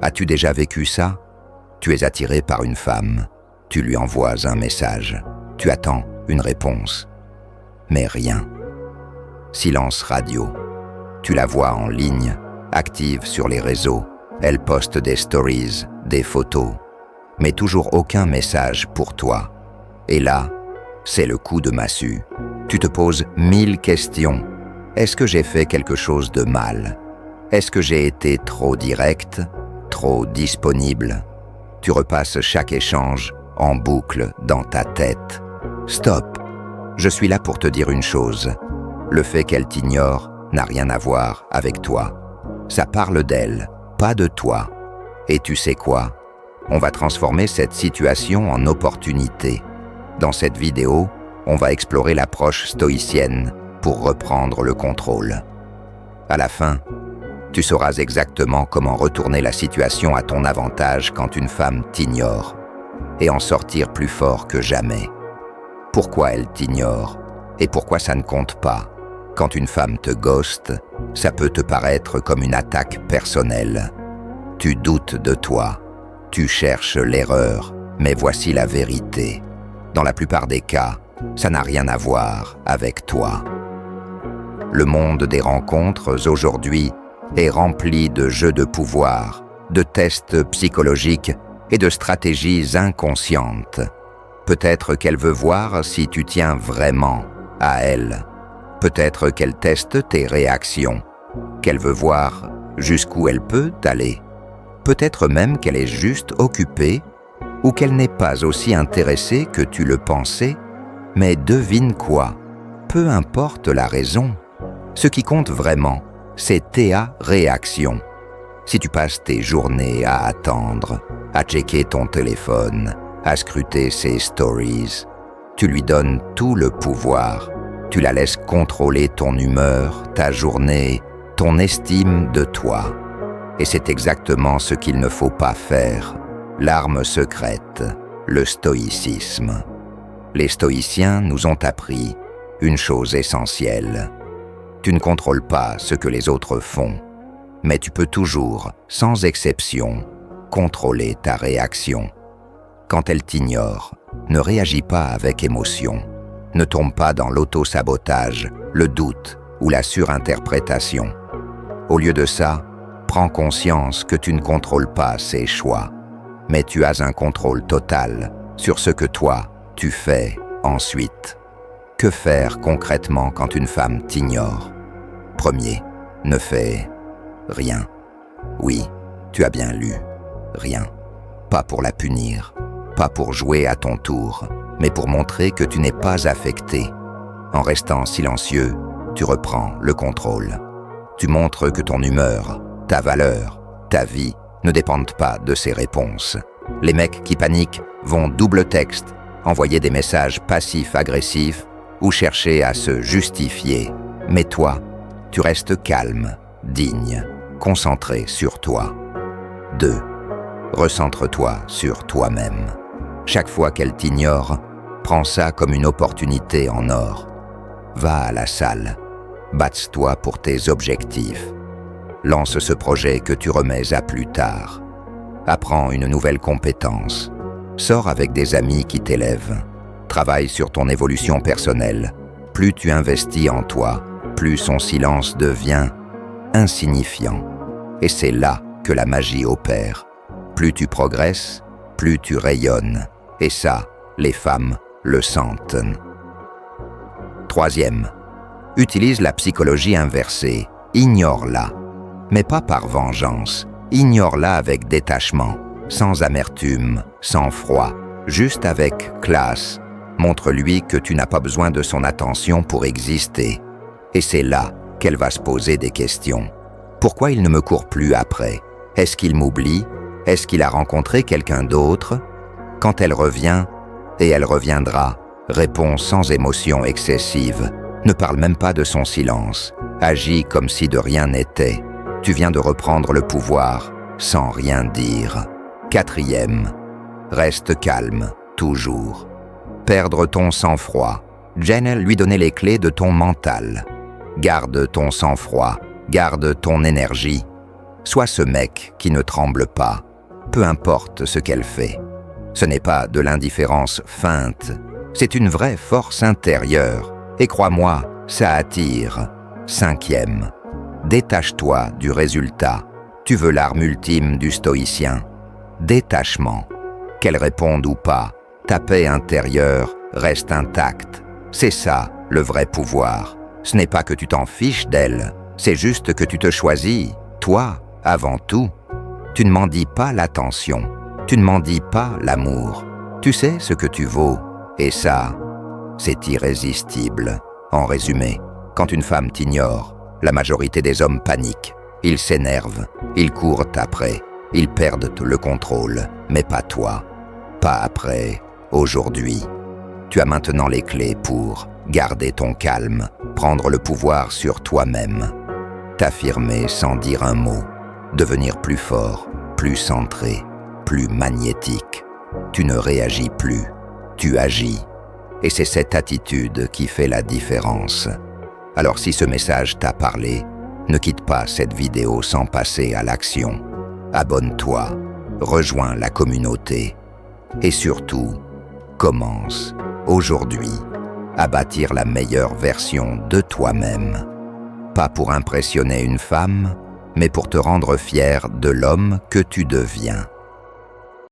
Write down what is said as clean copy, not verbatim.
As-tu déjà vécu ça? Tu es attiré par une femme, tu lui envoies un message, tu attends une réponse, mais rien. Silence radio. Tu la vois en ligne, active sur les réseaux, elle poste des stories, des photos, mais toujours aucun message pour toi. Et là, c'est le coup de massue. Tu te poses 1000 questions. Est-ce que j'ai fait quelque chose de mal? Est-ce que j'ai été trop direct, trop disponible? Tu repasses chaque échange en boucle dans ta tête. Stop! Je suis là pour te dire une chose. Le fait qu'elle t'ignore n'a rien à voir avec toi. Ça parle d'elle, pas de toi. Et tu sais quoi? On va transformer cette situation en opportunité. Dans cette vidéo, on va explorer l'approche stoïcienne pour reprendre le contrôle. À la fin, tu sauras exactement comment retourner la situation à ton avantage quand une femme t'ignore et en sortir plus fort que jamais. Pourquoi elle t'ignore et pourquoi ça ne compte pas? Quand une femme te ghoste, ça peut te paraître comme une attaque personnelle. Tu doutes de toi, tu cherches l'erreur, mais voici la vérité. Dans la plupart des cas, ça n'a rien à voir avec toi. Le monde des rencontres aujourd'hui est rempli de jeux de pouvoir, de tests psychologiques et de stratégies inconscientes. Peut-être qu'elle veut voir si tu tiens vraiment à elle. Peut-être qu'elle teste tes réactions, qu'elle veut voir jusqu'où elle peut aller. Peut-être même qu'elle est juste occupée ou qu'elle n'est pas aussi intéressée que tu le pensais. Mais devine quoi? Peu importe la raison. Ce qui compte vraiment, c'est tes réactions. Si tu passes tes journées à attendre, à checker ton téléphone, à scruter ses stories, tu lui donnes tout le pouvoir. Tu la laisses contrôler ton humeur, ta journée, ton estime de toi. Et c'est exactement ce qu'il ne faut pas faire. L'arme secrète, le stoïcisme. Les stoïciens nous ont appris une chose essentielle. Tu ne contrôles pas ce que les autres font, mais tu peux toujours, sans exception, contrôler ta réaction. Quand elle t'ignore, ne réagis pas avec émotion. Ne tombe pas dans l'auto-sabotage, le doute ou la surinterprétation. Au lieu de ça, prends conscience que tu ne contrôles pas ses choix, mais tu as un contrôle total sur ce que toi, tu fais ensuite. Que faire concrètement quand une femme t'ignore? Premier, ne fais rien. Oui, tu as bien lu, rien. Pas pour la punir, pas pour jouer à ton tour, mais pour montrer que tu n'es pas affecté. En restant silencieux, tu reprends le contrôle. Tu montres que ton humeur, ta valeur, ta vie ne dépendent pas de ses réponses. Les mecs qui paniquent vont double texte, envoyer des messages passifs-agressifs ou chercher à se justifier. Mais toi, tu restes calme, digne, concentré sur toi. 2. Recentre-toi sur toi-même. Chaque fois qu'elle t'ignore, prends ça comme une opportunité en or. Va à la salle, bats-toi pour tes objectifs. Lance ce projet que tu remets à plus tard. Apprends une nouvelle compétence. Sors avec des amis qui t'élèvent. Travaille sur ton évolution personnelle. Plus tu investis en toi, plus son silence devient insignifiant. Et c'est là que la magie opère. Plus tu progresses, plus tu rayonnes. Et ça, les femmes le sentent. 3. Utilise la psychologie inversée. Ignore-la. Mais pas par vengeance. Ignore-la avec détachement, sans amertume, sans froid, juste avec classe. Montre-lui que tu n'as pas besoin de son attention pour exister. Et c'est là qu'elle va se poser des questions. Pourquoi il ne me court plus après? Est-ce qu'il m'oublie? Est-ce qu'il a rencontré quelqu'un d'autre? Quand elle revient, et elle reviendra, réponds sans émotion excessive. Ne parle même pas de son silence. Agis comme si de rien n'était. Tu viens de reprendre le pouvoir, sans rien dire. 4. Reste calme, toujours. Perdre ton sang-froid. Jen lui donnait les clés de ton mental. Garde ton sang-froid, garde ton énergie. Sois ce mec qui ne tremble pas, peu importe ce qu'elle fait. Ce n'est pas de l'indifférence feinte, c'est une vraie force intérieure. Et crois-moi, ça attire. 5e, détache-toi du résultat. Tu veux l'arme ultime du stoïcien. Détachement. Qu'elle réponde ou pas, ta paix intérieure reste intacte. C'est ça, le vrai pouvoir. Ce n'est pas que tu t'en fiches d'elle, c'est juste que tu te choisis, toi, avant tout. Tu ne m'en dis pas l'attention, tu ne m'en dis pas l'amour. Tu sais ce que tu vaux, et ça, c'est irrésistible. En résumé, quand une femme t'ignore, la majorité des hommes paniquent. Ils s'énervent, ils courent après, ils perdent le contrôle, mais pas toi. Pas après, aujourd'hui. Tu as maintenant les clés pour garder ton calme, prendre le pouvoir sur toi-même, t'affirmer sans dire un mot, devenir plus fort, plus centré, plus magnétique. Tu ne réagis plus, tu agis. Et c'est cette attitude qui fait la différence. Alors si ce message t'a parlé, ne quitte pas cette vidéo sans passer à l'action. Abonne-toi, rejoins la communauté. Et surtout, commence aujourd'hui à bâtir la meilleure version de toi-même. Pas pour impressionner une femme, mais pour te rendre fier de l'homme que tu deviens.